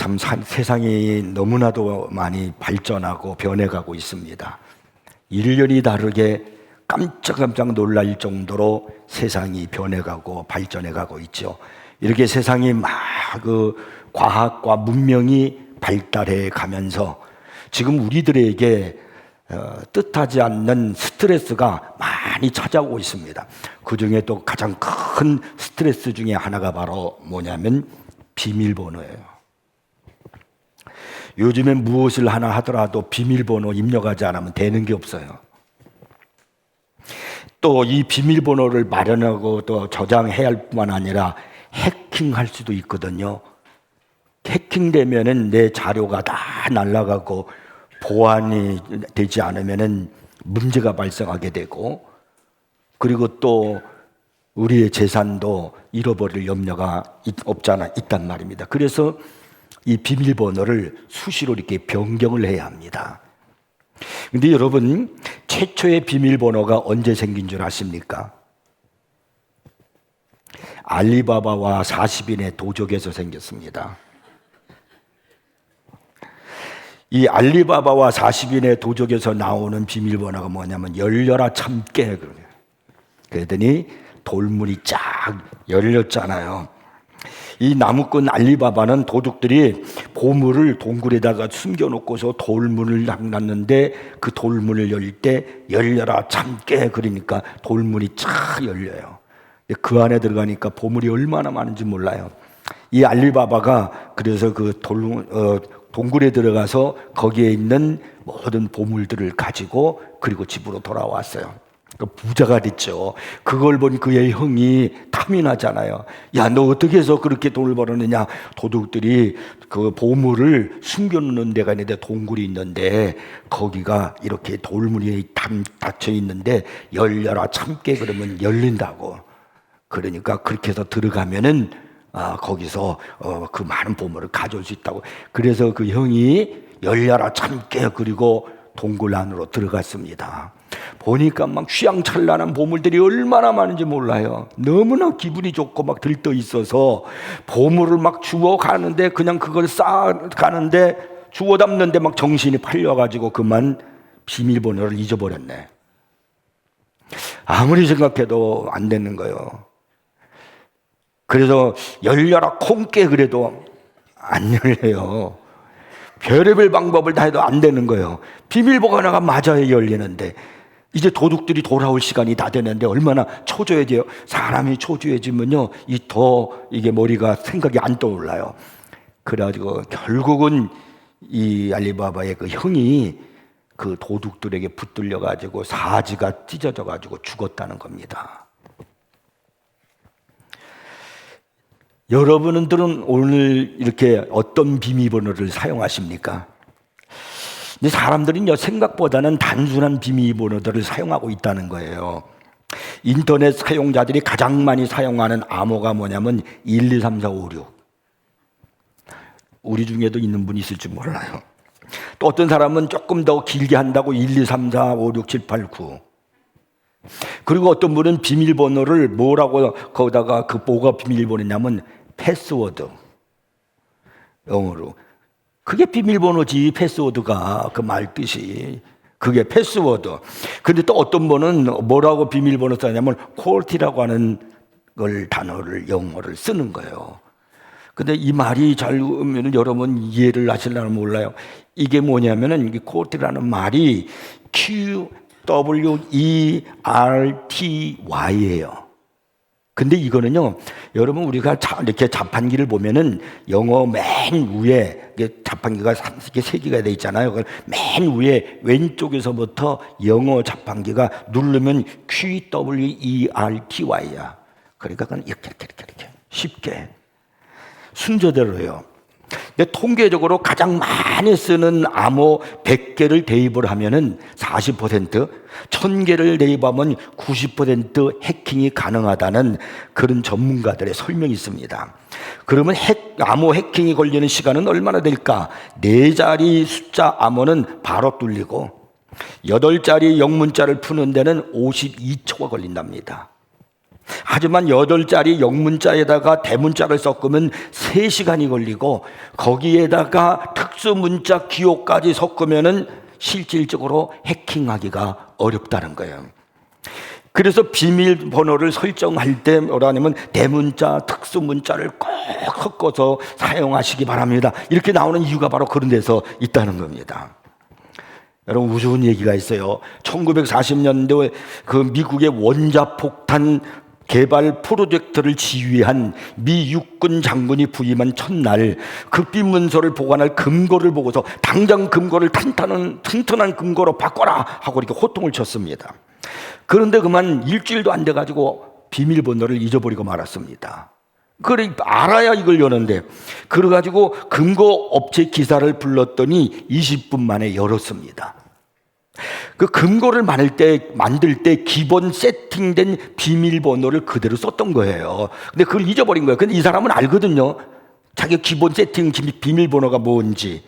참 세상이 너무나도 많이 발전하고 변해가고 있습니다. 일년이 다르게 깜짝깜짝 놀랄 정도로 세상이 변해가고 발전해가고 있죠. 이렇게 세상이 막 과학과 문명이 발달해 가면서 지금 우리들에게 뜻하지 않는 스트레스가 많이 찾아오고 있습니다. 그 중에 또 가장 큰 스트레스 중에 하나가 바로 뭐냐면 비밀번호예요. 요즘엔 무엇을 하나 하더라도 비밀번호 입력하지 않으면 되는 게 없어요. 또 이 비밀번호를 마련하고 또 저장해야 할 뿐만 아니라 해킹할 수도 있거든요. 해킹되면은 내 자료가 다 날아가고 보안이 되지 않으면은 문제가 발생하게 되고, 그리고 또 우리의 재산도 잃어버릴 염려가 있단 말입니다. 그래서 이 비밀번호를 수시로 이렇게 변경을 해야 합니다. 근데 여러분, 최초의 비밀번호가 언제 생긴 줄 아십니까? 알리바바와 40인의 도적에서 생겼습니다. 이 알리바바와 40인의 도적에서 나오는 비밀번호가 뭐냐면 열려라 참깨. 그러더니 돌문이 쫙 열렸잖아요. 이 나무꾼 알리바바는 도둑들이 보물을 동굴에다가 숨겨놓고서 돌문을 닫았는데 그 돌문을 열 때 열려라 참깨 그러니까 돌문이 쫙 열려요. 그 안에 들어가니까 보물이 얼마나 많은지 몰라요. 이 알리바바가 그래서 그 동굴에 들어가서 거기에 있는 모든 보물들을 가지고 그리고 집으로 돌아왔어요. 부자가 됐죠. 그걸 본 그의 형이 탐이 나잖아요. 야, 너 어떻게 해서 그렇게 돈을 벌었느냐? 도둑들이 그 보물을 숨겨놓는 데가 있는데 동굴이 있는데 거기가 이렇게 돌문이 닫혀 있는데 열려라 참깨 그러면 열린다고. 그러니까 그렇게 해서 들어가면은 거기서 그 많은 보물을 가져올 수 있다고. 그래서 그 형이 열려라 참깨 그리고 동굴 안으로 들어갔습니다. 보니까 막 휘황찬란한 보물들이 얼마나 많은지 몰라요. 너무나 기분이 좋고 막 들떠 있어서 보물을 막 주워 가는데 그냥 그걸 쌓아가는데 주워 담는데 막 정신이 팔려가지고 그만 비밀번호를 잊어버렸네. 아무리 생각해도 안 되는 거예요. 그래서 열려라 콩깨 그래도 안 열려요. 별의별 방법을 다 해도 안 되는 거예요. 비밀번호가 맞아야 열리는데 이제 도둑들이 돌아올 시간이 다 되는데 얼마나 초조해져요. 사람이 초조해지면요 이게 머리가 생각이 안 떠올라요. 그래가지고 결국은 이 알리바바의 그 형이 그 도둑들에게 붙들려가지고 사지가 찢어져가지고 죽었다는 겁니다. 여러분들은 오늘 이렇게 어떤 비밀번호를 사용하십니까? 근데 사람들은 생각보다는 단순한 비밀번호들을 사용하고 있다는 거예요. 인터넷 사용자들이 가장 많이 사용하는 암호가 뭐냐면 1, 2, 3, 4, 5, 6. 우리 중에도 있는 분이 있을지 몰라요. 또 어떤 사람은 조금 더 길게 한다고 1, 2, 3, 4, 5, 6, 7, 8, 9. 그리고 어떤 분은 비밀번호를 뭐라고 거기다가 그 뭐가 비밀번호냐면 패스워드. 영어로. 그게 비밀번호지, 패스워드가. 그 말 뜻이. 그게 패스워드. 근데 또 어떤 분은 뭐라고 비밀번호 쓰냐면 퀄티라고 하는 단어를, 영어를 쓰는 거예요. 근데 이 말이 잘 오면 여러분 이해를 하시려면 몰라요. 이게 뭐냐면은 이게 퀄티라는 말이 QWERTY예요. 근데 이거는요, 여러분 우리가 이렇게 자판기를 보면은 영어 맨 위에 자판기가 3개가 돼 있잖아요. 그걸 맨 위에 왼쪽에서부터 영어 자판기가 누르면 QWERTY야. 그러니까 그건 이렇게 쉽게 순서대로요. 근데 통계적으로 가장 많이 쓰는 암호 100개를 대입을 하면은 40%, 1000개를 대입하면 90% 해킹이 가능하다는 그런 전문가들의 설명이 있습니다. 그러면 암호 해킹이 걸리는 시간은 얼마나 될까? 4자리 숫자 암호는 바로 뚫리고 8자리 영문자를 푸는 데는 52초가 걸린답니다. 하지만 8자리 영문자에다가 대문자를 섞으면 3시간이 걸리고 거기에다가 특수문자 기호까지 섞으면은 실질적으로 해킹하기가 어렵다는 거예요. 그래서 비밀번호를 설정할 때 뭐라 하냐면 대문자, 특수문자를 꼭 섞어서 사용하시기 바랍니다. 이렇게 나오는 이유가 바로 그런 데서 있다는 겁니다. 여러분, 우스운 얘기가 있어요. 1940년도에 그 미국의 원자폭탄 개발 프로젝트를 지휘한 미 육군 장군이 부임한 첫날 극비 문서를 보관할 금고를 보고서 당장 금고를 튼튼한 금고로 바꿔라 하고 이렇게 호통을 쳤습니다. 그런데 그만 일주일도 안 돼가지고 비밀번호를 잊어버리고 말았습니다. 그래 알아야 이걸 여는데 그래가지고 금고 업체 기사를 불렀더니 20분 만에 열었습니다. 그 금고를 만들 때 기본 세팅된 비밀번호를 그대로 썼던 거예요. 근데 그걸 잊어버린 거예요. 근데 이 사람은 알거든요. 자기 기본 세팅 비밀번호가 뭔지.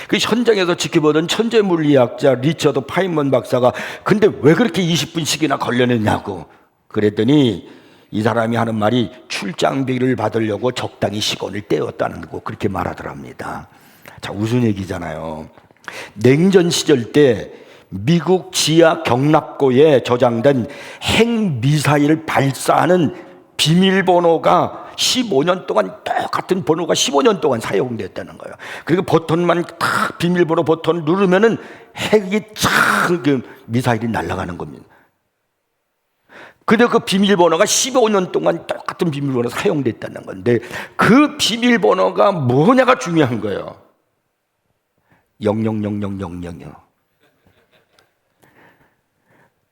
그 현장에서 지켜보던 천재 물리학자 리처드 파인먼 박사가 근데 왜 그렇게 20분씩이나 걸려냈냐고 그랬더니 이 사람이 하는 말이 출장비를 받으려고 적당히 시간을 때웠다는 거 그렇게 말하더랍니다. 자, 무슨 얘기잖아요. 냉전 시절 때 미국 지하 경납고에 저장된 핵미사일을 발사하는 비밀번호가 15년 동안 똑같은 번호가 15년 동안 사용됐다는 거예요. 그리고 버튼만 딱 비밀번호 버튼을 누르면은 핵이 쫙 그 미사일이 날아가는 겁니다. 근데 그 비밀번호가 15년 동안 똑같은 비밀번호 사용됐다는 건데 그 비밀번호가 뭐냐가 중요한 거예요. 000000요.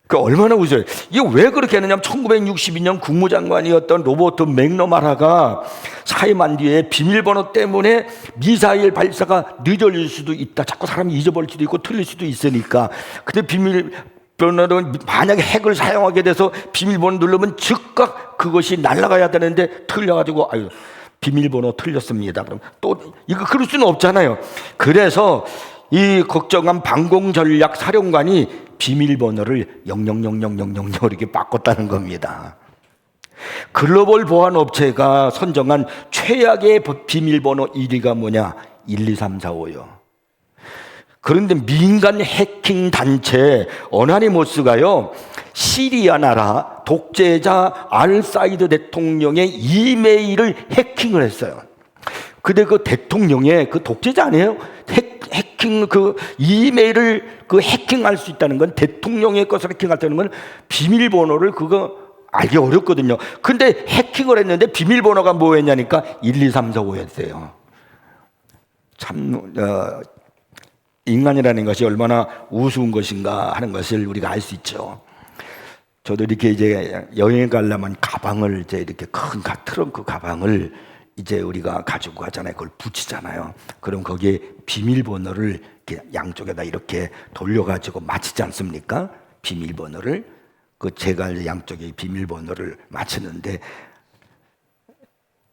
그 얼마나 웃어요. 이게 왜 그렇게 했느냐면 1962년 국무장관이었던 로버트 맥너마라가 사임한 뒤에 비밀번호 때문에 미사일 발사가 늦어질 수도 있다. 자꾸 사람이 잊어버릴 수도 있고 틀릴 수도 있으니까. 근데 비밀번호는 만약에 핵을 사용하게 돼서 비밀번호 누르면 즉각 그것이 날아가야 되는데 틀려가지고 아유 비밀번호 틀렸습니다. 그럼 또 이거 그럴 수는 없잖아요. 그래서 이 걱정한 방공전략 사령관이 비밀번호를 000000 이렇게 바꿨다는 겁니다. 글로벌 보안 업체가 선정한 최악의 비밀번호 1위가 뭐냐? 1, 2, 3, 4, 5요. 그런데 민간 해킹 단체 어나니머스가요, 시리아 나라 독재자 알사이드 대통령의 이메일을 해킹을 했어요. 근데 그 대통령의 그 독재자 아니에요? 해킹 그 이메일을 그 해킹할 수 있다는 건 대통령의 것을 해킹할다는 건 비밀번호를 그거 알기 어렵거든요. 근데 해킹을 했는데 비밀번호가 뭐였냐니까 1, 2, 3, 4, 5였어요. 참 인간이라는 것이 얼마나 우스운 것인가 하는 것을 우리가 알 수 있죠. 저도 이렇게 이제 여행 가려면 가방을 이제 이렇게 큰 트렁크 가방을 이제 우리가 가지고 가잖아요. 그걸 붙이잖아요. 그럼 거기에 비밀번호를 이렇게 양쪽에다 이렇게 돌려가지고 맞히지 않습니까? 비밀번호를. 그 제가 양쪽에 비밀번호를 맞추는데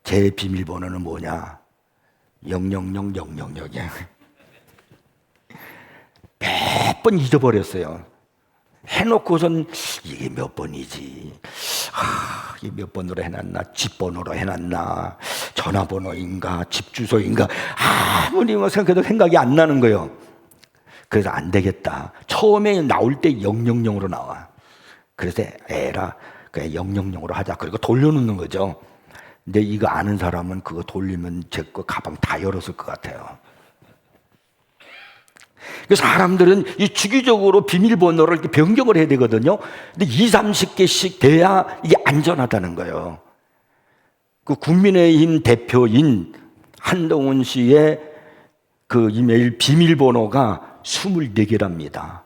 제 비밀번호는 뭐냐? 000000이야. 몇 번 잊어버렸어요. 해놓고선 이게 몇 번이지? 이게 몇 번으로 해놨나? 집번호로 해놨나? 전화번호인가? 집 주소인가? 아무리 생각해도 생각이 안 나는 거예요. 그래서 안 되겠다. 처음에 나올 때 000으로 나와. 그래서 에라, 그냥 000으로 하자. 그리고 돌려놓는 거죠. 근데 이거 아는 사람은 그거 돌리면 제 거 가방 다 열었을 것 같아요. 사람들은 이 주기적으로 비밀번호를 이렇게 변경을 해야 되거든요. 근데 20, 30개씩 돼야 이게 안전하다는 거예요. 그 국민의힘 대표인 한동훈 씨의 그 이메일 비밀번호가 24개랍니다.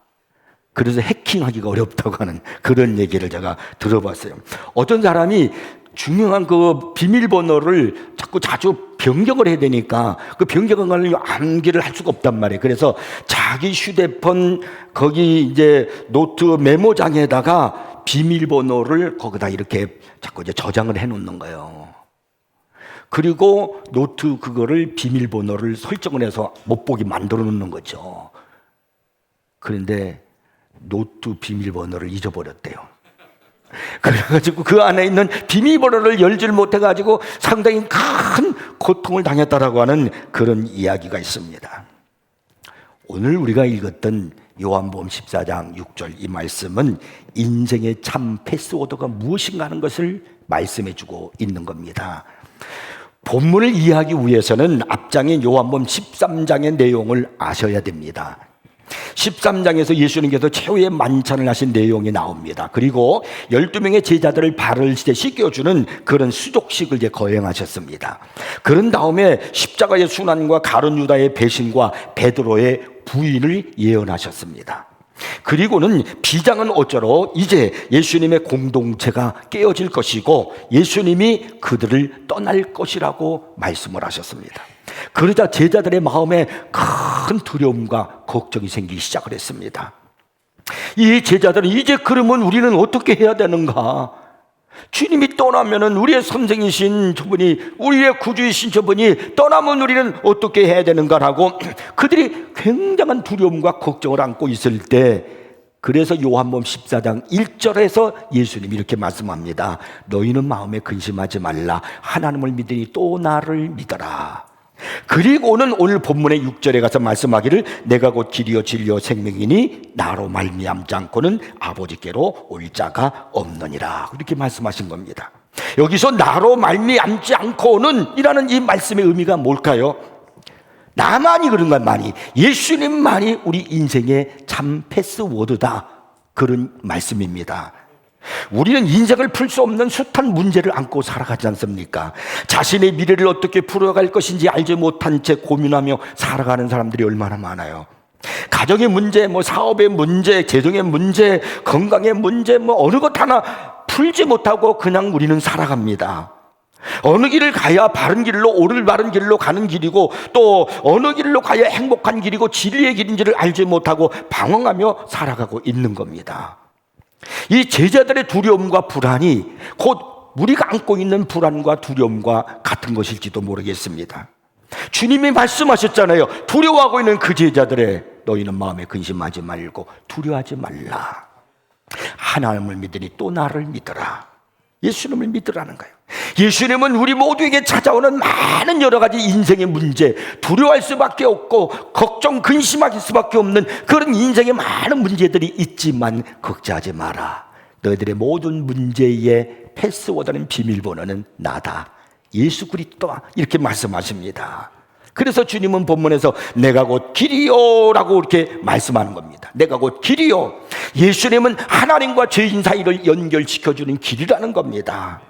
그래서 해킹하기가 어렵다고 하는 그런 얘기를 제가 들어봤어요. 어떤 사람이 중요한 그 비밀번호를 자주 변경을 해야 되니까 그 변경을 하려면 암기를 할 수가 없단 말이에요. 그래서 자기 휴대폰 거기 이제 노트 메모장에다가 비밀번호를 거기다 이렇게 자꾸 이제 저장을 해 놓는 거예요. 그리고 노트 그거를 비밀번호를 설정을 해서 못 보게 만들어 놓는 거죠. 그런데 노트 비밀번호를 잊어버렸대요. 그래가지고 그 안에 있는 비밀번호를 열지를 못해가지고 상당히 큰 고통을 당했다라고 하는 그런 이야기가 있습니다. 오늘 우리가 읽었던 요한복음 14장 6절 이 말씀은 인생의 참 패스워드가 무엇인가 하는 것을 말씀해주고 있는 겁니다. 본문을 이해하기 위해서는 앞장인 요한복음 13장의 내용을 아셔야 됩니다. 13장에서 예수님께서 최후의 만찬을 하신 내용이 나옵니다. 그리고 12명의 제자들을 발을 씻겨주는 그런 수족식을 이제 거행하셨습니다. 그런 다음에 십자가의 순환과 가룟 유다의 배신과 베드로의 부인을 예언하셨습니다. 그리고는 비장은 어쩌로 이제 예수님의 공동체가 깨어질 것이고 예수님이 그들을 떠날 것이라고 말씀을 하셨습니다. 그러자 제자들의 마음에 큰 두려움과 걱정이 생기기 시작을 했습니다. 이 제자들은 이제 그러면 우리는 어떻게 해야 되는가? 주님이 떠나면은 우리의 선생이신 저분이, 우리의 구주이신 저분이 떠나면 우리는 어떻게 해야 되는가라고 그들이 굉장한 두려움과 걱정을 안고 있을 때, 그래서 요한복음 14장 1절에서 예수님이 이렇게 말씀합니다. 너희는 마음에 근심하지 말라. 하나님을 믿으니 또 나를 믿어라. 그리고는 오늘 본문의 6절에 가서 말씀하기를 내가 곧 길이요 진리요 생명이니 나로 말미암지 않고는 아버지께로 올 자가 없느니라. 그렇게 말씀하신 겁니다. 여기서 나로 말미암지 않고는 이라는 이 말씀의 의미가 뭘까요? 나만이 그런 것만이, 예수님만이 우리 인생의 참 패스워드다, 그런 말씀입니다. 우리는 인생을 풀 수 없는 숱한 문제를 안고 살아가지 않습니까? 자신의 미래를 어떻게 풀어갈 것인지 알지 못한 채 고민하며 살아가는 사람들이 얼마나 많아요. 가정의 문제, 사업의 문제, 재정의 문제, 건강의 문제, 어느 것 하나 풀지 못하고 그냥 우리는 살아갑니다. 어느 길을 가야 바른 길로, 옳을 바른 길로 가는 길이고, 또 어느 길로 가야 행복한 길이고 진리의 길인지를 알지 못하고 방황하며 살아가고 있는 겁니다. 이 제자들의 두려움과 불안이 곧 우리가 안고 있는 불안과 두려움과 같은 것일지도 모르겠습니다. 주님이 말씀하셨잖아요. 두려워하고 있는 그 제자들의 너희는 마음에 근심하지 말고 두려워하지 말라. 하나님을 믿으니 또 나를 믿어라. 예수님을 믿으라는 거예요. 예수님은 우리 모두에게 찾아오는 많은 여러 가지 인생의 문제, 두려워할 수밖에 없고 걱정, 근심할 수밖에 없는 그런 인생의 많은 문제들이 있지만 걱정하지 마라. 너희들의 모든 문제의 패스워드는 비밀번호는 나다. 예수 그리스도다. 이렇게 말씀하십니다. 그래서 주님은 본문에서 내가 곧 길이요 라고 이렇게 말씀하는 겁니다. 내가 곧 길이요. 예수님은 하나님과 죄인 사이를 연결시켜주는 길이라는 겁니다.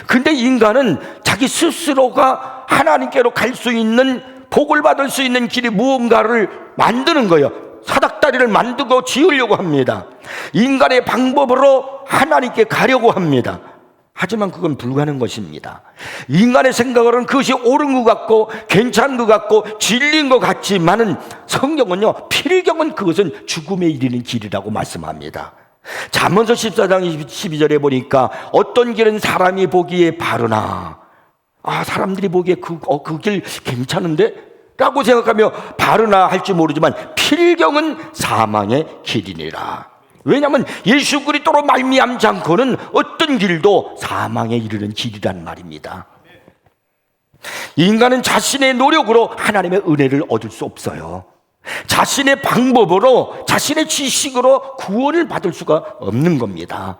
근데 인간은 자기 스스로가 하나님께로 갈 수 있는, 복을 받을 수 있는 길이 무언가를 만드는 거예요. 사닥다리를 만들고 지으려고 합니다. 인간의 방법으로 하나님께 가려고 합니다. 하지만 그건 불가능한 것입니다. 인간의 생각으로는 그것이 옳은 것 같고 괜찮은 것 같고 진리인 것 같지만은 성경은요, 필경은 그것은 죽음에 이르는 길이라고 말씀합니다. 잠언서 14장 12절에 보니까 어떤 길은 사람이 보기에 바르나, 사람들이 보기에 그 길 괜찮은데? 라고 생각하며 바르나 할지 모르지만 필경은 사망의 길이니라. 왜냐하면 예수 그리스도로 말미암지 않고는 어떤 길도 사망에 이르는 길이란 말입니다. 인간은 자신의 노력으로 하나님의 은혜를 얻을 수 없어요. 자신의 방법으로, 자신의 지식으로 구원을 받을 수가 없는 겁니다.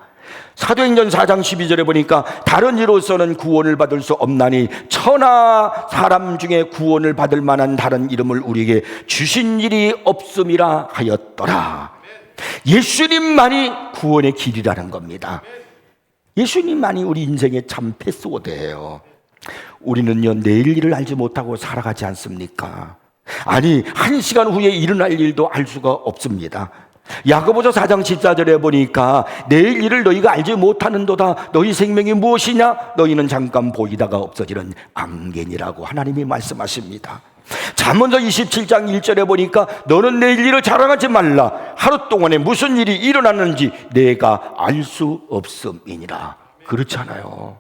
사도행전 4장 12절에 보니까 다른 이로서는 구원을 받을 수 없나니 천하 사람 중에 구원을 받을 만한 다른 이름을 우리에게 주신 일이 없음이라 하였더라. 예수님만이 구원의 길이라는 겁니다. 예수님만이 우리 인생의 참 패스워드예요. 우리는요, 내일 일을 알지 못하고 살아가지 않습니까? 아니, 1시간 후에 일어날 일도 알 수가 없습니다. 야고보서 4장 14절에 보니까 내일 일을 너희가 알지 못하는도다. 너희 생명이 무엇이냐? 너희는 잠깐 보이다가 없어지는 안개니라고 하나님이 말씀하십니다. 잠언서 27장 1절에 보니까 너는 내일 일을 자랑하지 말라. 하루 동안에 무슨 일이 일어났는지 내가 알 수 없음이니라. 그렇잖아요.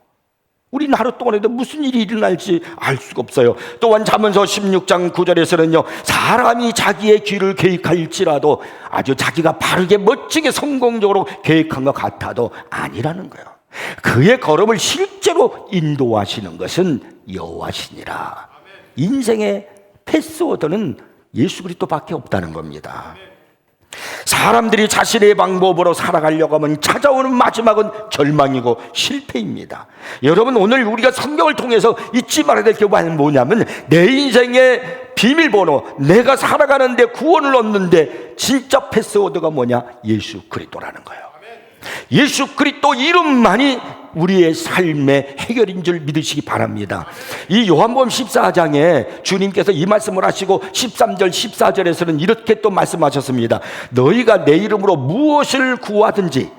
우리는 하루 동안에도 무슨 일이 일어날지 알 수가 없어요. 또한 잠언서 16장 9절에서는요, 사람이 자기의 길을 계획할지라도 아주 자기가 바르게 멋지게 성공적으로 계획한 것 같아도 아니라는 거예요. 그의 걸음을 실제로 인도하시는 것은 여호와시니라. 인생의 패스워드는 예수 그리스도밖에 없다는 겁니다. 사람들이 자신의 방법으로 살아가려고 하면 찾아오는 마지막은 절망이고 실패입니다. 여러분, 오늘 우리가 성경을 통해서 잊지 말아야 될 게 뭐냐면, 내 인생의 비밀번호, 내가 살아가는데 구원을 얻는데 진짜 패스워드가 뭐냐? 예수 그리스도라는 거예요. 예수 그리스도 이름만이 우리의 삶의 해결인 줄 믿으시기 바랍니다. 이 요한복음 14장에 주님께서 이 말씀을 하시고 13절 14절에서는 이렇게 또 말씀하셨습니다. 너희가 내 이름으로 무엇을 구하든지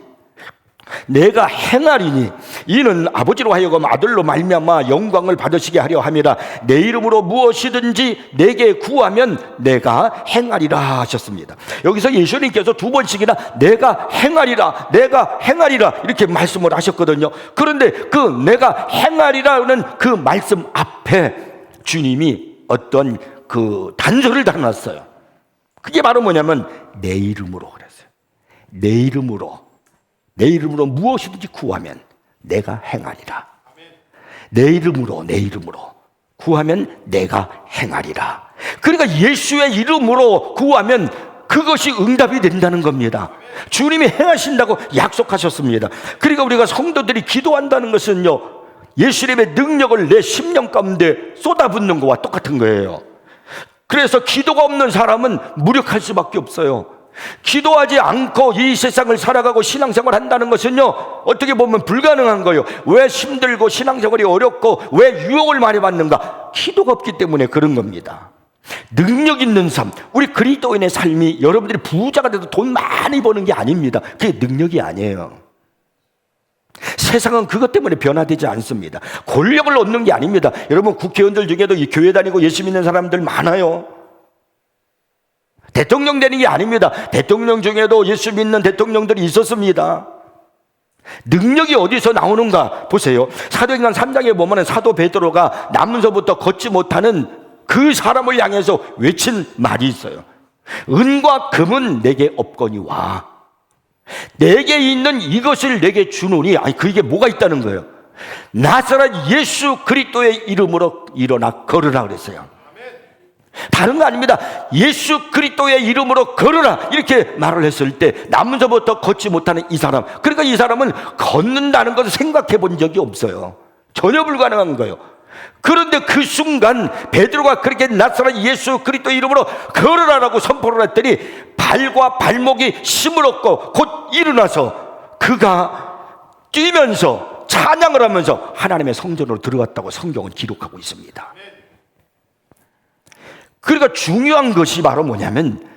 내가 행하리니 이는 아버지로 하여금 아들로 말미암아 영광을 받으시게 하려 함이라. 내 이름으로 무엇이든지 내게 구하면 내가 행하리라 하셨습니다. 여기서 예수님께서 두 번씩이나 내가 행하리라, 내가 행하리라 이렇게 말씀을 하셨거든요. 그런데 그 내가 행하리라는 그 말씀 앞에 주님이 어떤 그 단서를 달아놨어요. 그게 바로 뭐냐면 내 이름으로 그랬어요. 내 이름으로 무엇이든지 구하면 내가 행하리라. 내 이름으로 구하면 내가 행하리라. 그러니까 예수의 이름으로 구하면 그것이 응답이 된다는 겁니다. 주님이 행하신다고 약속하셨습니다. 그러니까 우리가 성도들이 기도한다는 것은요, 예수님의 능력을 내 심령 가운데 쏟아붓는 것과 똑같은 거예요. 그래서 기도가 없는 사람은 무력할 수밖에 없어요. 기도하지 않고 이 세상을 살아가고 신앙생활 한다는 것은요, 어떻게 보면 불가능한 거예요. 왜 힘들고 신앙생활이 어렵고 왜 유혹을 많이 받는가? 기도가 없기 때문에 그런 겁니다. 능력 있는 삶, 우리 그리스도인의 삶이 여러분들이 부자가 돼도 돈 많이 버는 게 아닙니다. 그게 능력이 아니에요. 세상은 그것 때문에 변화되지 않습니다. 권력을 얻는 게 아닙니다. 여러분, 국회의원들 중에도 이 교회 다니고 예수 믿는 사람들 많아요. 대통령 되는 게 아닙니다. 대통령 중에도 예수 믿는 대통령들이 있었습니다. 능력이 어디서 나오는가 보세요. 사도행전 3장에 보면 사도 베드로가 남문서부터 걷지 못하는 그 사람을 향해서 외친 말이 있어요. 은과 금은 내게 없거니와 내게 있는 이것을 내게 주노니. 아니, 그게 뭐가 있다는 거예요? 나사렛 예수 그리스도의 이름으로 일어나 걸으라 그랬어요. 다른 거 아닙니다. 예수 그리스도의 이름으로 걸으라 이렇게 말을 했을 때 남문서부터 걷지 못하는 이 사람, 그러니까 이 사람은 걷는다는 것을 생각해 본 적이 없어요. 전혀 불가능한 거예요. 그런데 그 순간 베드로가 그렇게 나사렛 예수 그리스도 이름으로 걸으라라고 선포를 했더니 발과 발목이 힘을 얻고 곧 일어나서 그가 뛰면서 찬양을 하면서 하나님의 성전으로 들어갔다고 성경은 기록하고 있습니다. 그러니까 중요한 것이 바로 뭐냐면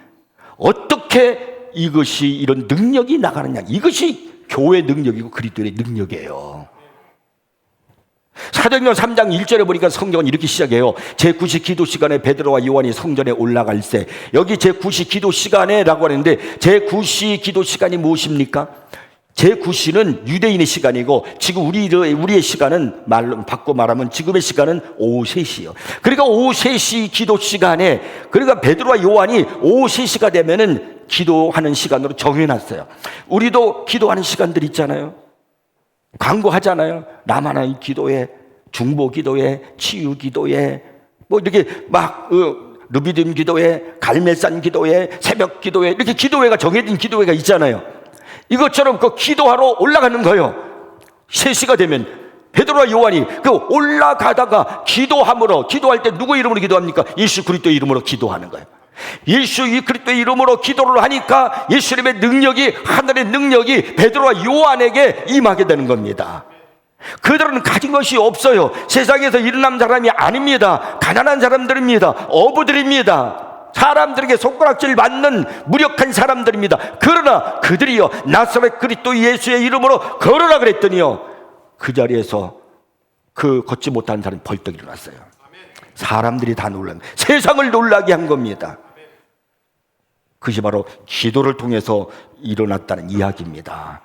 어떻게 이것이 이런 능력이 나가느냐, 이것이 교회의 능력이고 그리스도의 능력이에요. 사도행전 3장 1절에 보니까 성경은 이렇게 시작해요. 제9시 기도 시간에 베드로와 요한이 성전에 올라갈 때, 여기 제9시 기도 시간에 라고 하는데 제9시 기도 시간이 무엇입니까? 제9시는 유대인의 시간이고 지금 우리의 시간은 바꿔 말하면 지금의 시간은 오후 3시예요. 그러니까 오후 3시 기도 시간에, 그러니까 베드로와 요한이 오후 3시가 되면은 기도하는 시간으로 정해놨어요. 우리도 기도하는 시간들 있잖아요. 광고하잖아요. 남하나의 기도회, 중보 기도회, 치유 기도회, 뭐 이렇게 막 르비딤 기도회, 갈멜산 기도회, 새벽 기도회, 이렇게 기도회가 정해진 기도회가 있잖아요. 이것처럼 그 기도하러 올라가는 거예요. 3시가 되면 베드로와 요한이 그 올라가다가 기도할 때 누구 이름으로 기도합니까? 예수 그리스도의 이름으로 기도하는 거예요. 예수 그리스도의 이름으로 기도를 하니까 예수님의 능력이, 하늘의 능력이 베드로와 요한에게 임하게 되는 겁니다. 그들은 가진 것이 없어요. 세상에서 일어난 사람이 아닙니다. 가난한 사람들입니다. 어부들입니다. 사람들에게 손가락질 받는 무력한 사람들입니다. 그러나 그들이요, 나사렛 그리스도 예수의 이름으로 걸으라 그랬더니요, 그 자리에서 그 걷지 못하는 사람이 벌떡 일어났어요. 사람들이 다 놀란, 세상을 놀라게 한 겁니다. 그것이 바로 기도를 통해서 일어났다는 이야기입니다.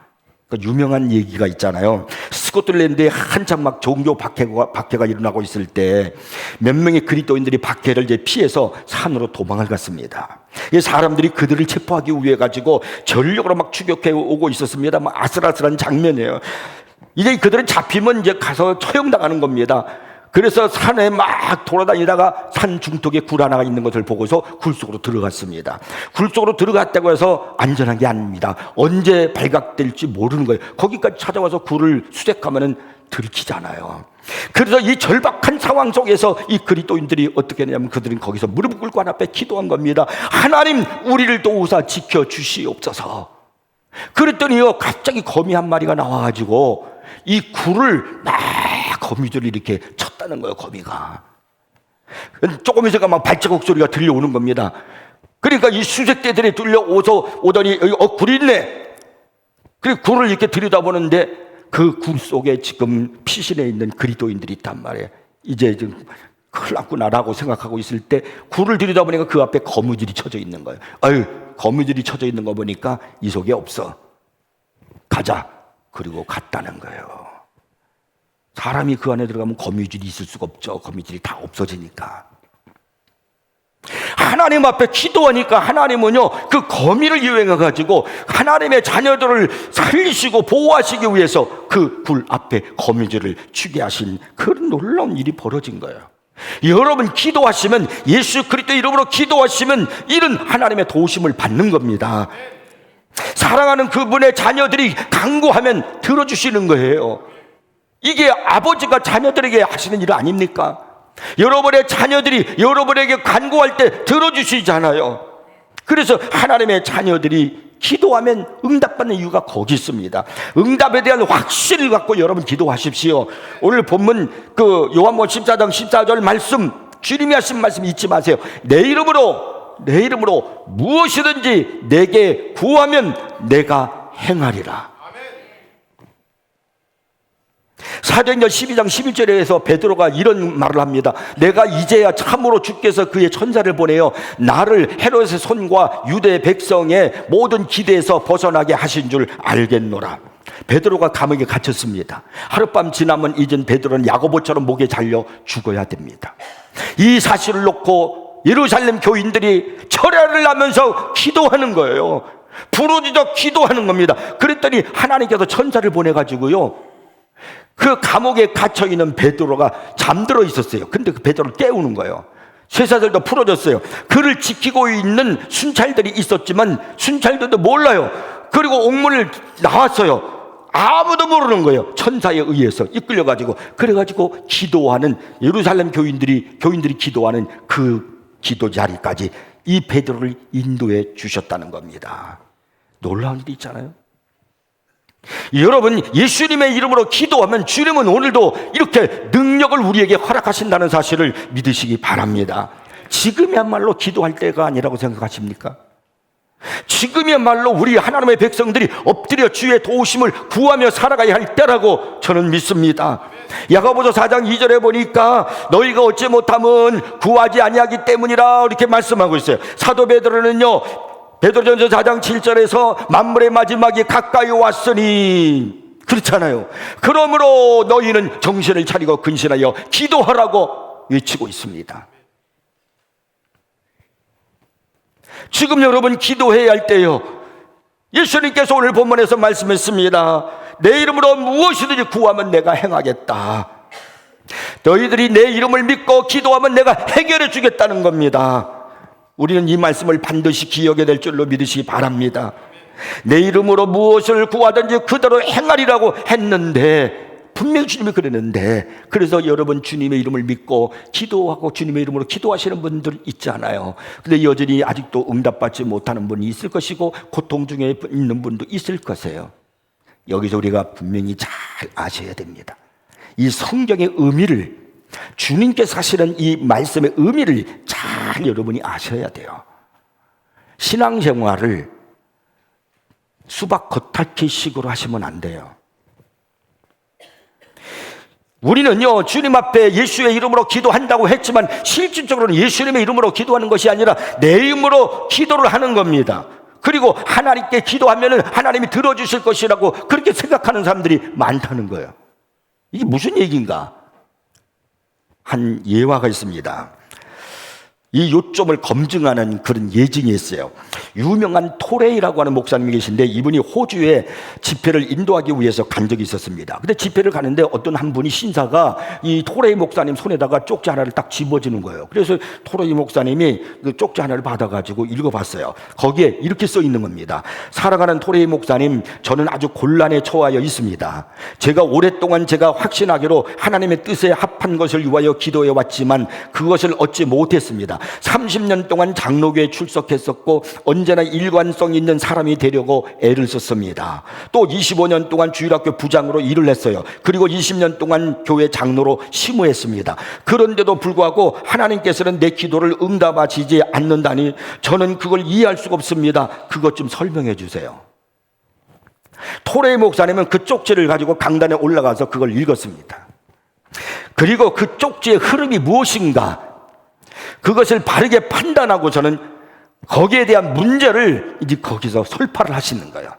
그 유명한 얘기가 있잖아요. 스코틀랜드에 한참 막 종교 박해가 일어나고 있을 때 몇 명의 그리스도인들이 박해를 이제 피해서 산으로 도망을 갔습니다. 이 사람들이 그들을 체포하기 위해 가지고 전력으로 막 추격해 오고 있었습니다. 막 아슬아슬한 장면이에요. 이제 그들은 잡히면 이제 가서 처형당하는 겁니다. 그래서 산에 막 돌아다니다가 산 중턱에 굴 하나가 있는 것을 보고서 굴 속으로 들어갔습니다. 굴 속으로 들어갔다고 해서 안전한 게 아닙니다. 언제 발각될지 모르는 거예요. 거기까지 찾아와서 굴을 수색하면은 들키잖아요. 그래서 이 절박한 상황 속에서 이 그리스도인들이 어떻게 했냐면 그들은 거기서 무릎 꿇고 하나님 앞에 기도한 겁니다. 하나님, 우리를 도우사 지켜주시옵소서. 그랬더니요, 갑자기 거미 한 마리가 나와가지고 이 굴을 막 거미들이 이렇게 쳤다는 거예요. 거미가 조금 있으니까 막 발자국 소리가 들려오는 겁니다. 그러니까 이 수색대들이 오더니 굴이 있네. 그리고 굴을 이렇게 들여다보는데 그 굴 속에 지금 피신해 있는 그리스도인들이 있단 말이에요. 이제 좀 큰일 났구나라고 생각하고 있을 때 굴을 들여다보니까 그 앞에 거미줄이 쳐져 있는 거예요. 아유, 거미줄이 쳐져 있는 거 보니까 이 속에 없어. 가자. 그리고 갔다는 거예요. 사람이 그 안에 들어가면 거미줄이 있을 수가 없죠. 거미줄이 다 없어지니까. 하나님 앞에 기도하니까 하나님은요, 그 거미를 이용해가지고 하나님의 자녀들을 살리시고 보호하시기 위해서 그 굴 앞에 거미줄을 추게 하신 그런 놀라운 일이 벌어진 거예요. 여러분, 기도하시면, 예수 그리스도 이름으로 기도하시면 이런 하나님의 도우심을 받는 겁니다. 사랑하는 그분의 자녀들이 간구하면 들어주시는 거예요. 이게 아버지가 자녀들에게 하시는 일 아닙니까? 여러분의 자녀들이 여러분에게 간구할 때 들어주시잖아요. 그래서 하나님의 자녀들이 기도하면 응답받는 이유가 거기 있습니다. 응답에 대한 확신을 갖고 여러분 기도하십시오. 오늘 본문 그 요한복음 14장 14절 말씀, 주님이 하신 말씀 잊지 마세요. 내 이름으로 무엇이든지 내게 구하면 내가 행하리라. 사도행전 12장 11절에서 베드로가 이런 말을 합니다. 내가 이제야 참으로 주께서 그의 천사를 보내어 나를 헤롯의 손과 유대 백성의 모든 기대에서 벗어나게 하신 줄 알겠노라. 베드로가 감옥에 갇혔습니다. 하룻밤 지나면 이젠 베드로는 야고보처럼 목에 잘려 죽어야 됩니다. 이 사실을 놓고 예루살렘 교인들이 철야를 하면서 기도하는 거예요. 부르짖어 기도하는 겁니다. 그랬더니 하나님께서 천사를 보내가지고요, 그 감옥에 갇혀있는 베드로가 잠들어 있었어요. 근데 그 베드로를 깨우는 거예요. 쇠사슬도 풀어졌어요. 그를 지키고 있는 순찰들이 있었지만 순찰들도 몰라요. 그리고 옥문을 나왔어요. 아무도 모르는 거예요. 천사에 의해서 이끌려가지고. 그래가지고 기도하는, 예루살렘 교인들이 기도하는 그 기도 자리까지 이 베드로를 인도해 주셨다는 겁니다. 놀라운 일이 있잖아요. 여러분, 예수님의 이름으로 기도하면 주님은 오늘도 이렇게 능력을 우리에게 허락하신다는 사실을 믿으시기 바랍니다. 지금이야말로 기도할 때가 아니라고 생각하십니까? 지금이야말로 우리 하나님의 백성들이 엎드려 주의 도우심을 구하며 살아가야 할 때라고 저는 믿습니다. 야고보서 4장 2절에 보니까 너희가 얻지 못함은 구하지 아니하기 때문이라 이렇게 말씀하고 있어요. 사도 베드로는요, 베드로전서 4장 7절에서 만물의 마지막이 가까이 왔으니, 그렇잖아요. 그러므로 너희는 정신을 차리고 근신하여 기도하라고 외치고 있습니다. 지금 여러분 기도해야 할 때요, 예수님께서 오늘 본문에서 말씀했습니다. 내 이름으로 무엇이든지 구하면 내가 행하겠다. 너희들이 내 이름을 믿고 기도하면 내가 해결해 주겠다는 겁니다. 우리는 이 말씀을 반드시 기억해야 될 줄로 믿으시기 바랍니다. 내 이름으로 무엇을 구하든지 그대로 행하리라고 했는데, 분명히 주님이 그랬는데, 그래서 여러분 주님의 이름을 믿고 기도하고 주님의 이름으로 기도하시는 분들 있잖아요. 근데 여전히 아직도 응답받지 못하는 분이 있을 것이고 고통 중에 있는 분도 있을 것이에요. 여기서 우리가 분명히 잘 아셔야 됩니다. 이 성경의 의미를, 주님께서 하시는 이 말씀의 의미를 잘 여러분이 아셔야 돼요. 신앙생활을 수박 겉핥기 식으로 하시면 안 돼요. 우리는요, 주님 앞에 예수의 이름으로 기도한다고 했지만 실질적으로는 예수님의 이름으로 기도하는 것이 아니라 내 이름으로 기도를 하는 겁니다. 그리고 하나님께 기도하면 하나님이 들어주실 것이라고 그렇게 생각하는 사람들이 많다는 거예요. 이게 무슨 얘기인가? 한 예화가 있습니다. 이 요점을 검증하는 그런 예증이 있어요. 유명한 토레이라고 하는 목사님이 계신데 이분이 호주에 집회를 인도하기 위해서 간 적이 있었습니다. 근데 집회를 가는데 어떤 한 분이 신사가 이 토레이 목사님 손에다가 쪽지 하나를 딱 집어주는 거예요. 그래서 토레이 목사님이 그 쪽지 하나를 받아가지고 읽어봤어요. 거기에 이렇게 써 있는 겁니다. 살아가는 토레이 목사님, 저는 아주 곤란에 처하여 있습니다. 제가 오랫동안 제가 확신하기로 하나님의 뜻에 합한 것을 위하여 기도해 왔지만 그것을 얻지 못했습니다. 30년 동안 장로교에 출석했었고 언제나 일관성 있는 사람이 되려고 애를 썼습니다. 또 25년 동안 주일학교 부장으로 일을 했어요. 그리고 20년 동안 교회 장로로 심우했습니다. 그런데도 불구하고 하나님께서는 내 기도를 응답하시지 않는다니 저는 그걸 이해할 수가 없습니다. 그것 좀 설명해 주세요. 토레이 목사님은 그 쪽지를 가지고 강단에 올라가서 그걸 읽었습니다. 그리고 그 쪽지의 흐름이 무엇인가, 그것을 바르게 판단하고 저는 거기에 대한 문제를 이제 거기서 설파를 하시는 거예요.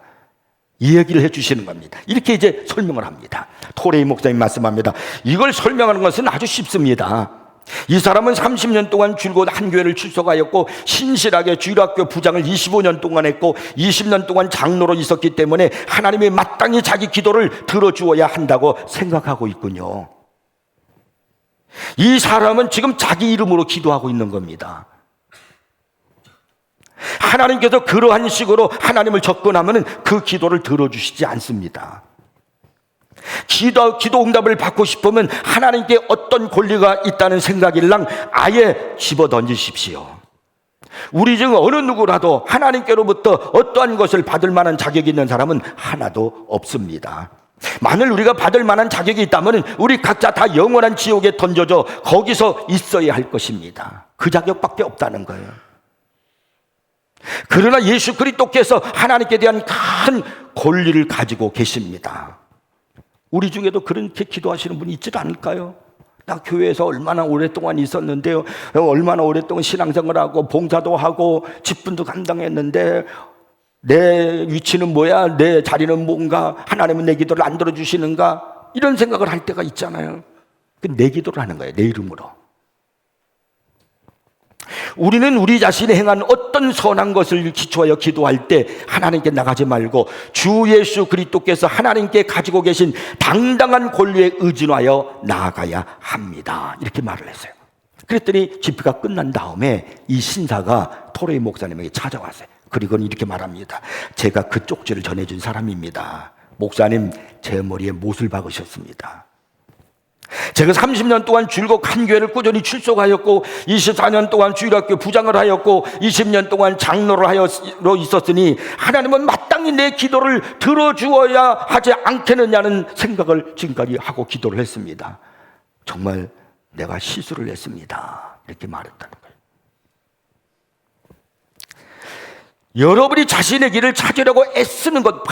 이 얘기를 해주시는 겁니다. 이렇게 이제 설명을 합니다. 토레이 목사님 말씀합니다. 이걸 설명하는 것은 아주 쉽습니다. 이 사람은 30년 동안 줄곧 한 교회를 출석하였고 신실하게 주일학교 부장을 25년 동안 했고 20년 동안 장로로 있었기 때문에 하나님이 마땅히 자기 기도를 들어주어야 한다고 생각하고 있군요. 이 사람은 지금 자기 이름으로 기도하고 있는 겁니다. 하나님께서 그러한 식으로 하나님을 접근하면 그 기도를 들어주시지 않습니다. 기도 응답을 받고 싶으면 하나님께 어떤 권리가 있다는 생각일랑 아예 집어 던지십시오. 우리 중 어느 누구라도 하나님께로부터 어떠한 것을 받을 만한 자격이 있는 사람은 하나도 없습니다. 만일 우리가 받을 만한 자격이 있다면 우리 각자 다 영원한 지옥에 던져져 거기서 있어야 할 것입니다. 그 자격밖에 없다는 거예요. 그러나 예수 그리스도께서 하나님께 대한 큰 권리를 가지고 계십니다. 우리 중에도 그렇게 기도하시는 분이 있지 않을까요? 나 교회에서 얼마나 오랫동안 있었는데요, 얼마나 오랫동안 신앙생활하고 봉사도 하고 직분도 감당했는데 내 위치는 뭐야? 내 자리는 뭔가? 하나님은 내 기도를 안 들어주시는가? 이런 생각을 할 때가 있잖아요. 내 기도를 하는 거예요. 내 이름으로. 우리는 우리 자신이 행한 어떤 선한 것을 기초하여 기도할 때 하나님께 나가지 말고 주 예수 그리스도께서 하나님께 가지고 계신 당당한 권리에 의존하여 나아가야 합니다. 이렇게 말을 했어요. 그랬더니 집회가 끝난 다음에 이 신사가 토레이 목사님에게 찾아왔어요. 그리고 이렇게 말합니다. 제가 그 쪽지를 전해준 사람입니다. 목사님, 제 머리에 못을 박으셨습니다. 제가 30년 동안 줄곧 한 교회를 꾸준히 출석하였고 24년 동안 주일학교 부장을 하였고 20년 동안 장로로 있었으니 하나님은 마땅히 내 기도를 들어주어야 하지 않겠느냐는 생각을 지금까지 하고 기도를 했습니다. 정말 내가 실수를 했습니다. 이렇게 말했다는 거예요. 여러분이 자신의 길을 찾으려고 애쓰는 것,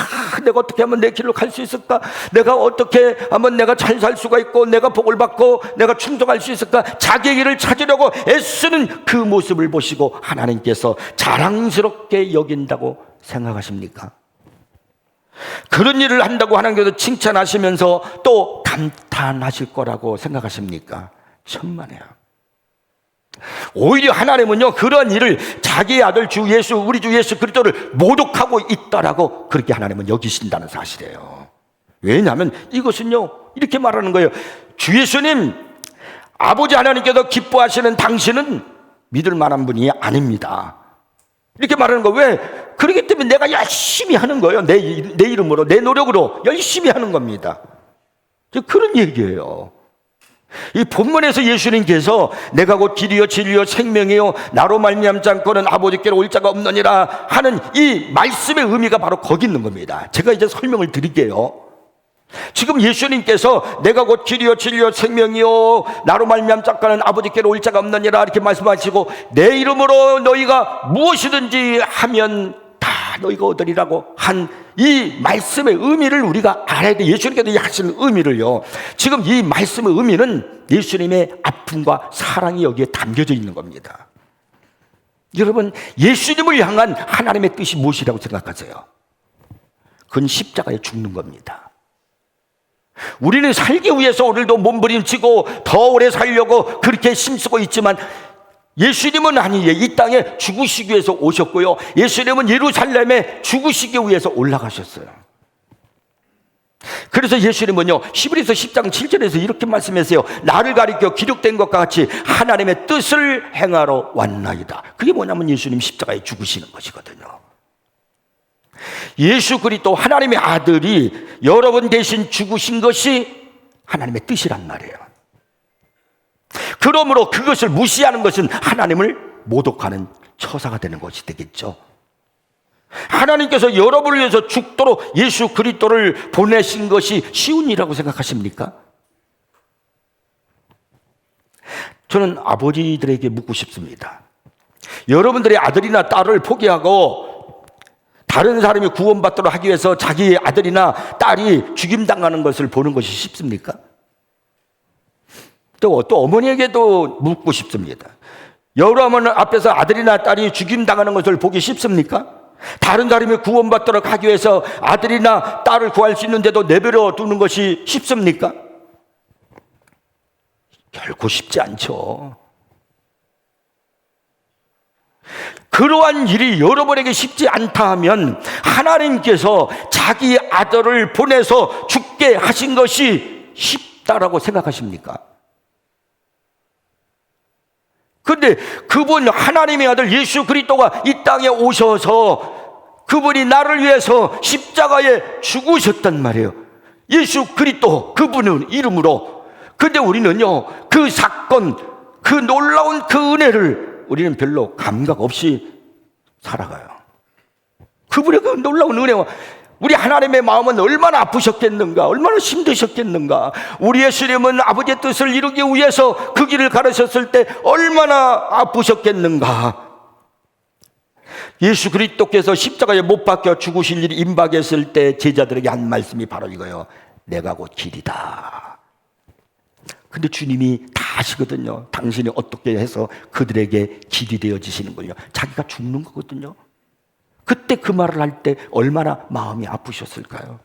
내가 어떻게 하면 내 길로 갈 수 있을까? 내가 어떻게 하면 내가 잘 살 수가 있고 내가 복을 받고 내가 충성할 수 있을까? 자기의 길을 찾으려고 애쓰는 그 모습을 보시고 하나님께서 자랑스럽게 여긴다고 생각하십니까? 그런 일을 한다고 하나님께서 칭찬하시면서 또 감탄하실 거라고 생각하십니까? 천만에요. 오히려 하나님은요, 그런 일을 자기의 아들 우리 주 예수 그리스도를 모독하고 있다라고 그렇게 하나님은 여기신다는 사실이에요. 왜냐하면 이것은요, 이렇게 말하는 거예요. 주 예수님, 아버지 하나님께서 기뻐하시는 당신은 믿을 만한 분이 아닙니다. 이렇게 말하는 거. 왜? 그렇기 때문에 내가 열심히 하는 거예요. 내 이름으로, 내 노력으로 열심히 하는 겁니다. 그런 얘기예요. 이 본문에서 예수님께서 내가 곧 길이요 진리요 생명이요 나로 말미암지 않고는 아버지께로 올 자가 없느니라 하는 이 말씀의 의미가 바로 거기 있는 겁니다. 제가 이제 설명을 드릴게요. 지금 예수님께서 내가 곧 길이요 진리요 생명이요 나로 말미암지 않고는 아버지께로 올 자가 없느니라 이렇게 말씀하시고 내 이름으로 너희가 무엇이든지 하면 다 너희가 얻으리라고 한 이 말씀의 의미를 우리가 알아야 돼. 예수님께서 하시는 의미를요. 지금 이 말씀의 의미는 예수님의 아픔과 사랑이 여기에 담겨져 있는 겁니다. 여러분, 예수님을 향한 하나님의 뜻이 무엇이라고 생각하세요? 그건 십자가에 죽는 겁니다. 우리는 살기 위해서 오늘도 몸부림치고 더 오래 살려고 그렇게 힘쓰고 있지만 예수님은 아니에요. 이 땅에 죽으시기 위해서 오셨고요, 예수님은 예루살렘에 죽으시기 위해서 올라가셨어요. 그래서 예수님은요, 히브리서 10장 7절에서 이렇게 말씀하세요. 나를 가리켜 기록된 것과 같이 하나님의 뜻을 행하러 왔나이다. 그게 뭐냐면 예수님 십자가에 죽으시는 것이거든요. 예수 그리스도 하나님의 아들이 여러분 대신 죽으신 것이 하나님의 뜻이란 말이에요. 그러므로 그것을 무시하는 것은 하나님을 모독하는 처사가 되는 것이 되겠죠. 하나님께서 여러분을 위해서 죽도록 예수 그리스도를 보내신 것이 쉬운 일이라고 생각하십니까? 저는 아버지들에게 묻고 싶습니다. 여러분들의 아들이나 딸을 포기하고 다른 사람이 구원받도록 하기 위해서 자기 아들이나 딸이 죽임당하는 것을 보는 것이 쉽습니까? 또 어머니에게도 묻고 싶습니다. 여러분 앞에서 아들이나 딸이 죽임당하는 것을 보기 쉽습니까? 다른 사람이 구원받도록 하기 위해서 아들이나 딸을 구할 수 있는데도 내버려 두는 것이 쉽습니까? 결코 쉽지 않죠. 그러한 일이 여러분에게 쉽지 않다 하면 하나님께서 자기 아들을 보내서 죽게 하신 것이 쉽다라고 생각하십니까? 근데 그분 하나님의 아들 예수 그리스도가 이 땅에 오셔서 그분이 나를 위해서 십자가에 죽으셨단 말이에요. 예수 그리스도 그분은 이름으로. 근데 우리는요, 그 사건, 그 놀라운 그 은혜를 우리는 별로 감각 없이 살아가요. 그분의 그 놀라운 은혜와 우리 하나님의 마음은 얼마나 아프셨겠는가, 얼마나 힘드셨겠는가. 우리 예수님은 아버지의 뜻을 이루기 위해서 그 길을 가르셨을 때 얼마나 아프셨겠는가. 예수 그리스도께서 십자가에 못 박혀 죽으실 일이 임박했을 때 제자들에게 한 말씀이 바로 이거예요. 내가 곧 길이다. 근데 주님이 다 아시거든요. 당신이 어떻게 해서 그들에게 길이 되어지시는군요. 자기가 죽는 거거든요. 그때 그 말을 할 때 얼마나 마음이 아프셨을까요?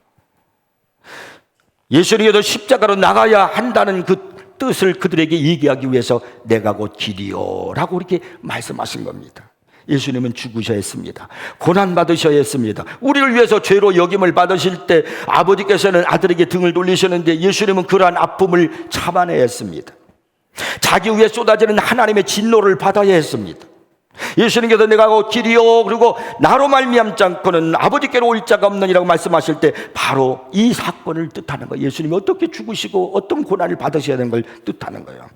예수님께서 십자가로 나가야 한다는 그 뜻을 그들에게 얘기하기 위해서 내가 곧 길이요 라고 이렇게 말씀하신 겁니다. 예수님은 죽으셔야 했습니다. 고난받으셔야 했습니다. 우리를 위해서 죄로 여김을 받으실 때 아버지께서는 아들에게 등을 돌리셨는데 예수님은 그러한 아픔을 참아내야 했습니다. 자기 위에 쏟아지는 하나님의 진노를 받아야 했습니다. 예수님께서 내가 곧 길이요 그리고 나로 말미암지 않고는 아버지께로 올 자가 없느니라고 말씀하실 때 바로 이 사건을 뜻하는 거예요. 예수님이 어떻게 죽으시고 어떤 고난을 받으셔야 되는 걸 뜻하는 거예요.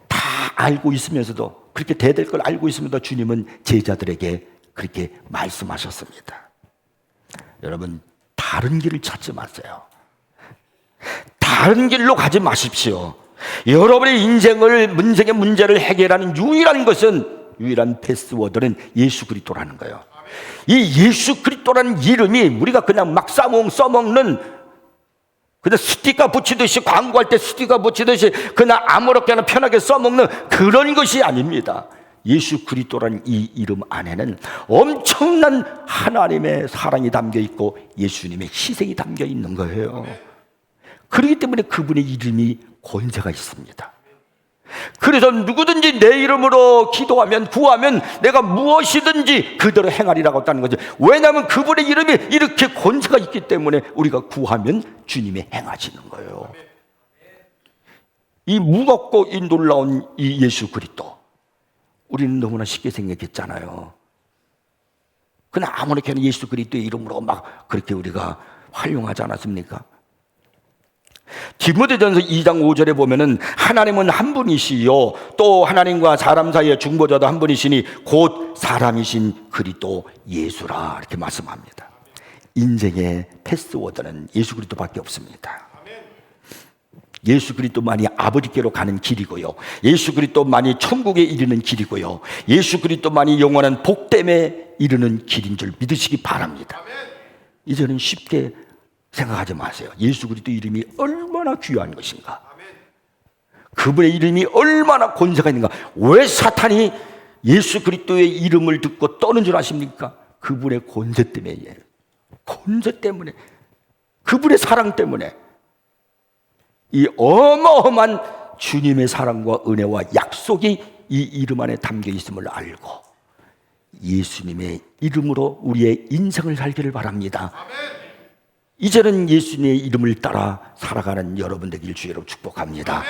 다 알고 있으면서도, 그렇게 돼야 될 걸 알고 있으면서도 주님은 제자들에게 그렇게 말씀하셨습니다. 여러분, 다른 길을 찾지 마세요. 다른 길로 가지 마십시오. 여러분의 인생의 문제를 해결하는 유일한 패스워드는 예수 그리스도라는 거예요. 이 예수 그리스도라는 이름이 우리가 그냥 막 써먹는, 그냥 스티커 붙이듯이, 광고할 때 스티커 붙이듯이 그냥 아무렇게나 편하게 써먹는 그런 것이 아닙니다. 예수 그리스도라는 이 이름 안에는 엄청난 하나님의 사랑이 담겨 있고 예수님의 희생이 담겨 있는 거예요. 그렇기 때문에 그분의 이름이 권세가 있습니다. 그래서 누구든지 내 이름으로 기도하면, 구하면 내가 무엇이든지 그대로 행하리라고 했다는 거죠. 왜냐하면 그분의 이름이 이렇게 권세가 있기 때문에 우리가 구하면 주님이 행하시는 거예요. 이 무겁고 이 놀라운 이 예수 그리스도, 우리는 너무나 쉽게 생각했잖아요. 그냥 아무렇게나 예수 그리스도의 이름으로 막 그렇게 우리가 활용하지 않았습니까? 디모데전서 2장 5절에 보면은 하나님은 한 분이시요 또 하나님과 사람 사이의 중보자도 한 분이시니 곧 사람이신 그리스도 예수라 이렇게 말씀합니다. 인생의 패스워드는 예수 그리스도밖에 없습니다. 예수 그리스도만이 아버지께로 가는 길이고요, 예수 그리스도만이 천국에 이르는 길이고요, 예수 그리스도만이 영원한 복됨에 이르는 길인 줄 믿으시기 바랍니다. 이제는 쉽게 생각하지 마세요. 예수 그리스도 이름이 얼마나 귀한 것인가, 그분의 이름이 얼마나 권세가 있는가, 왜 사탄이 예수 그리스도의 이름을 듣고 떠는 줄 아십니까? 그분의 권세 때문에, 권세 때문에, 그분의 사랑 때문에, 이 어마어마한 주님의 사랑과 은혜와 약속이 이 이름 안에 담겨 있음을 알고 예수님의 이름으로 우리의 인생을 살기를 바랍니다. 이제는 예수님의 이름을 따라 살아가는 여러분 되길 주의로 축복합니다.